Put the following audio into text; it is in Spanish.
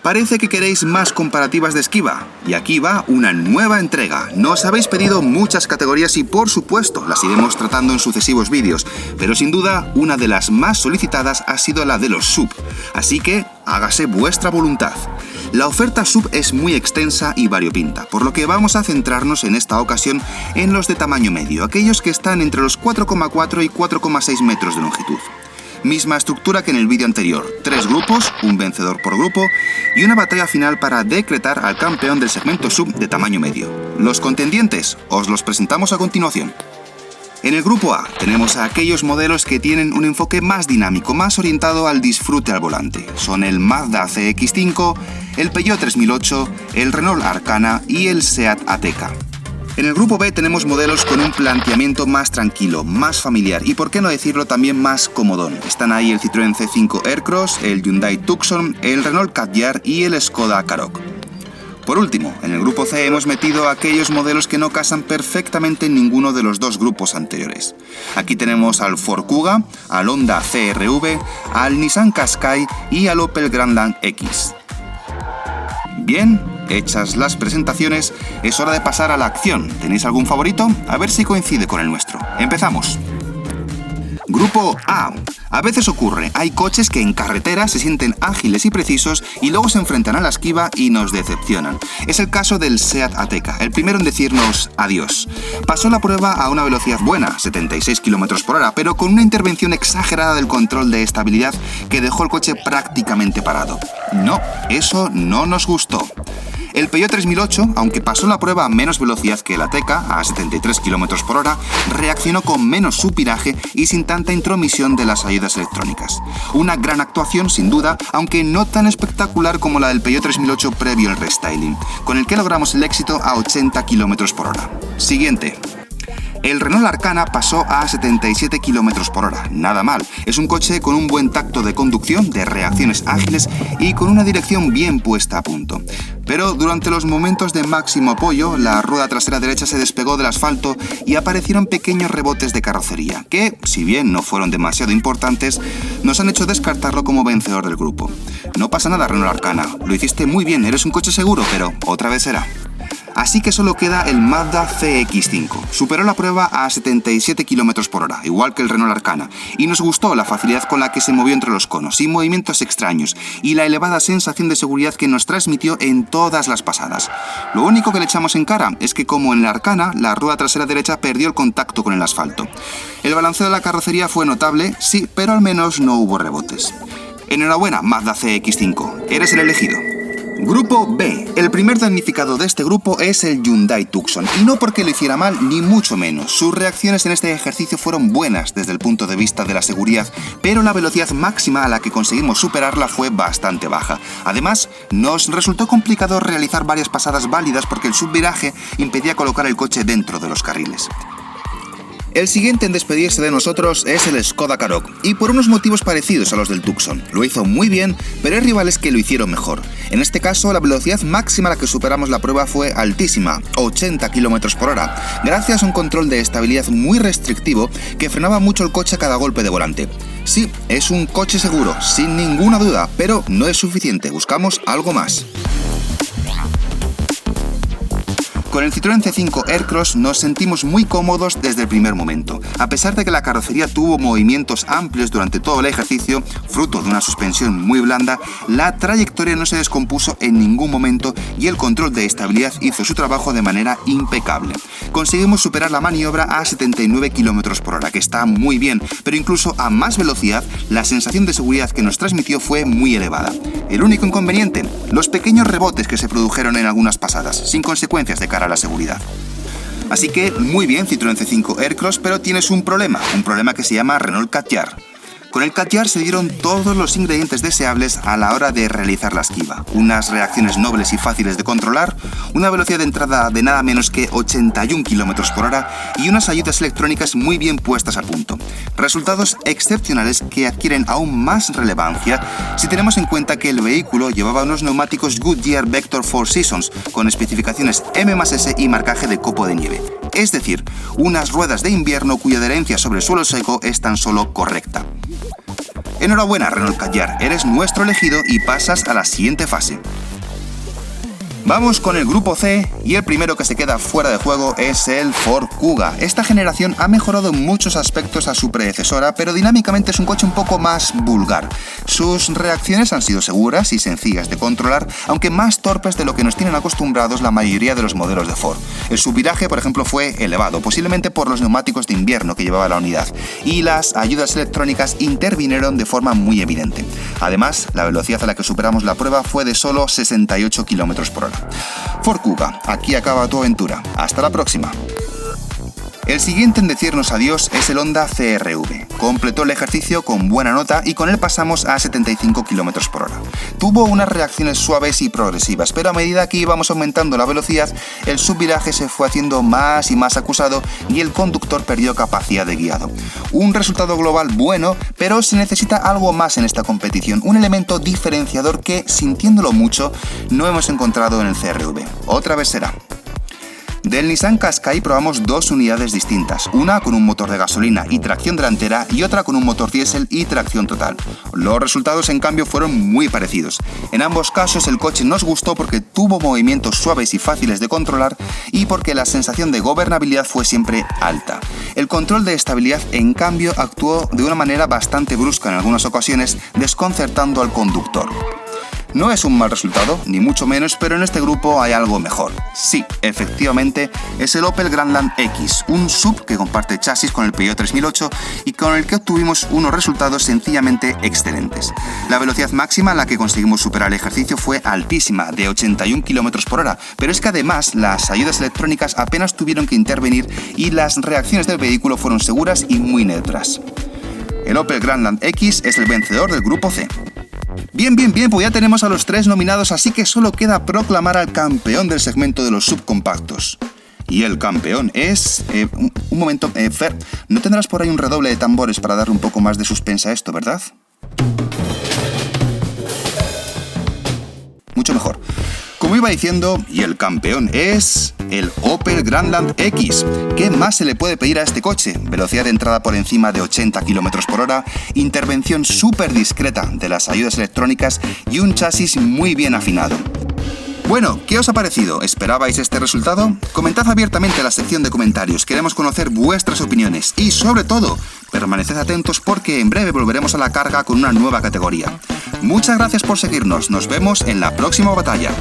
Parece que queréis más comparativas de esquiva, y aquí va una nueva entrega. Nos habéis pedido muchas categorías y por supuesto las iremos tratando en sucesivos vídeos, pero sin duda una de las más solicitadas ha sido la de los SUV, así que hágase vuestra voluntad. La oferta SUV es muy extensa y variopinta, por lo que vamos a centrarnos en esta ocasión en los de tamaño medio, aquellos que están entre los 4,4 y 4,6 metros de longitud. Misma estructura que en el vídeo anterior, 3 grupos, un vencedor por grupo y una batalla final para decretar al campeón del segmento SUV de tamaño medio. Los contendientes os los presentamos a continuación. En el grupo A tenemos a aquellos modelos que tienen un enfoque más dinámico, más orientado al disfrute al volante. Son el Mazda CX-5, el Peugeot 3008, el Renault Arcana y el Seat Ateca. En el grupo B tenemos modelos con un planteamiento más tranquilo, más familiar y, por qué no decirlo, también más comodón. Están ahí el Citroën C5 Aircross, el Hyundai Tucson, el Renault Kadjar y el Skoda Karoq. Por último, en el grupo C hemos metido aquellos modelos que no casan perfectamente en ninguno de los dos grupos anteriores. Aquí tenemos al Ford Kuga, al Honda CR-V, al Nissan Qashqai y al Opel Grandland X. Bien, hechas las presentaciones, es hora de pasar a la acción. ¿Tenéis algún favorito? A ver si coincide con el nuestro. ¡Empezamos! Grupo A. A veces ocurre, hay coches que en carretera se sienten ágiles y precisos y luego se enfrentan a la esquiva y nos decepcionan. Es el caso del Seat Ateca, el primero en decirnos adiós. Pasó la prueba a una velocidad buena, 76 km/h, pero con una intervención exagerada del control de estabilidad que dejó el coche prácticamente parado. No, eso no nos gustó. El Peugeot 3008, aunque pasó la prueba a menos velocidad que el Ateca, a 73 km/h, reaccionó con menos supinaje y sin tanta intromisión de las ayudas electrónicas. Una gran actuación, sin duda, aunque no tan espectacular como la del Peugeot 3008 previo al restyling, con el que logramos el éxito a 80 km/h. Siguiente. El Renault Arcana pasó a 77 km/h, nada mal. Es un coche con un buen tacto de conducción, de reacciones ágiles y con una dirección bien puesta a punto. Pero durante los momentos de máximo apoyo, la rueda trasera derecha se despegó del asfalto y aparecieron pequeños rebotes de carrocería, que, si bien no fueron demasiado importantes, nos han hecho descartarlo como vencedor del grupo. No pasa nada, Renault Arcana, lo hiciste muy bien, eres un coche seguro, pero otra vez será. Así que solo queda el Mazda CX-5. Superó la prueba a 77 km/h, igual que el Renault Arcana, y nos gustó la facilidad con la que se movió entre los conos, sin movimientos extraños, y la elevada sensación de seguridad que nos transmitió en todas las pasadas. Lo único que le echamos en cara es que, como en el Arcana, la rueda trasera derecha perdió el contacto con el asfalto. El balanceo de la carrocería fue notable, sí, pero al menos no hubo rebotes. Enhorabuena, Mazda CX-5, eres el elegido. Grupo B. El primer damnificado de este grupo es el Hyundai Tucson, y no porque lo hiciera mal, ni mucho menos. Sus reacciones en este ejercicio fueron buenas desde el punto de vista de la seguridad, pero la velocidad máxima a la que conseguimos superarla fue bastante baja. Además, nos resultó complicado realizar varias pasadas válidas porque el subviraje impedía colocar el coche dentro de los carriles. El siguiente en despedirse de nosotros es el Skoda Karoq, y por unos motivos parecidos a los del Tucson. Lo hizo muy bien, pero hay rivales que lo hicieron mejor. En este caso, la velocidad máxima a la que superamos la prueba fue altísima, 80 km/h, gracias a un control de estabilidad muy restrictivo que frenaba mucho el coche a cada golpe de volante. Sí, es un coche seguro, sin ninguna duda, pero no es suficiente, buscamos algo más. Con el Citroën C5 Aircross nos sentimos muy cómodos desde el primer momento. A pesar de que la carrocería tuvo movimientos amplios durante todo el ejercicio, fruto de una suspensión muy blanda, la trayectoria no se descompuso en ningún momento y el control de estabilidad hizo su trabajo de manera impecable. Conseguimos superar la maniobra a 79 km/h, que está muy bien, pero incluso a más velocidad, la sensación de seguridad que nos transmitió fue muy elevada. El único inconveniente, los pequeños rebotes que se produjeron en algunas pasadas, sin consecuencias de cara a la seguridad. Así que muy bien Citroën C5 Aircross, pero tienes un problema que se llama Renault Kadjar. Con el Kadjar se dieron todos los ingredientes deseables a la hora de realizar la esquiva. Unas reacciones nobles y fáciles de controlar, una velocidad de entrada de nada menos que 81 km/h y unas ayudas electrónicas muy bien puestas a punto. Resultados excepcionales que adquieren aún más relevancia si tenemos en cuenta que el vehículo llevaba unos neumáticos Goodyear Vector 4 Seasons con especificaciones M+S y marcaje de copo de nieve. Es decir, unas ruedas de invierno cuya adherencia sobre el suelo seco es tan solo correcta. Enhorabuena, Renault Kadjar, eres nuestro elegido y pasas a la siguiente fase. Vamos con el grupo C y el primero que se queda fuera de juego es el Ford Kuga. Esta generación ha mejorado en muchos aspectos a su predecesora, pero dinámicamente es un coche un poco más vulgar. Sus reacciones han sido seguras y sencillas de controlar, aunque más torpes de lo que nos tienen acostumbrados la mayoría de los modelos de Ford. El subviraje, por ejemplo, fue elevado, posiblemente por los neumáticos de invierno que llevaba la unidad, y las ayudas electrónicas intervinieron de forma muy evidente. Además, la velocidad a la que superamos la prueba fue de solo 68 km/h. Ford Kuga, aquí acaba tu aventura. Hasta la próxima. El siguiente en decirnos adiós es el Honda CR-V. Completó el ejercicio con buena nota y con él pasamos a 75 km/h. Tuvo unas reacciones suaves y progresivas, pero a medida que íbamos aumentando la velocidad, el subviraje se fue haciendo más y más acusado y el conductor perdió capacidad de guiado. Un resultado global bueno, pero se necesita algo más en esta competición, un elemento diferenciador que, sintiéndolo mucho, no hemos encontrado en el CR-V. Otra vez será. Del Nissan Qashqai probamos dos unidades distintas, una con un motor de gasolina y tracción delantera y otra con un motor diésel y tracción total. Los resultados en cambio fueron muy parecidos. En ambos casos el coche nos gustó porque tuvo movimientos suaves y fáciles de controlar y porque la sensación de gobernabilidad fue siempre alta. El control de estabilidad en cambio actuó de una manera bastante brusca en algunas ocasiones, desconcertando al conductor. No es un mal resultado, ni mucho menos, pero en este grupo hay algo mejor. Sí, efectivamente, es el Opel Grandland X, un SUV que comparte chasis con el Peugeot 3008 y con el que obtuvimos unos resultados sencillamente excelentes. La velocidad máxima a la que conseguimos superar el ejercicio fue altísima, de 81 km/h, pero es que además las ayudas electrónicas apenas tuvieron que intervenir y las reacciones del vehículo fueron seguras y muy neutras. El Opel Grandland X es el vencedor del grupo C. Bien, pues ya tenemos a los tres nominados, así que solo queda proclamar al campeón del segmento de los subcompactos. Y el campeón es... un momento, Fer, ¿no tendrás por ahí un redoble de tambores para darle un poco más de suspense a esto, verdad? Mucho mejor. Como iba diciendo, y el campeón es el Opel Grandland X. ¿Qué más se le puede pedir a este coche? Velocidad de entrada por encima de 80 km/h, intervención súper discreta de las ayudas electrónicas y un chasis muy bien afinado. Bueno, ¿qué os ha parecido? ¿Esperabais este resultado? Comentad abiertamente en la sección de comentarios, queremos conocer vuestras opiniones y, sobre todo, permaneced atentos porque en breve volveremos a la carga con una nueva categoría. Muchas gracias por seguirnos, nos vemos en la próxima batalla.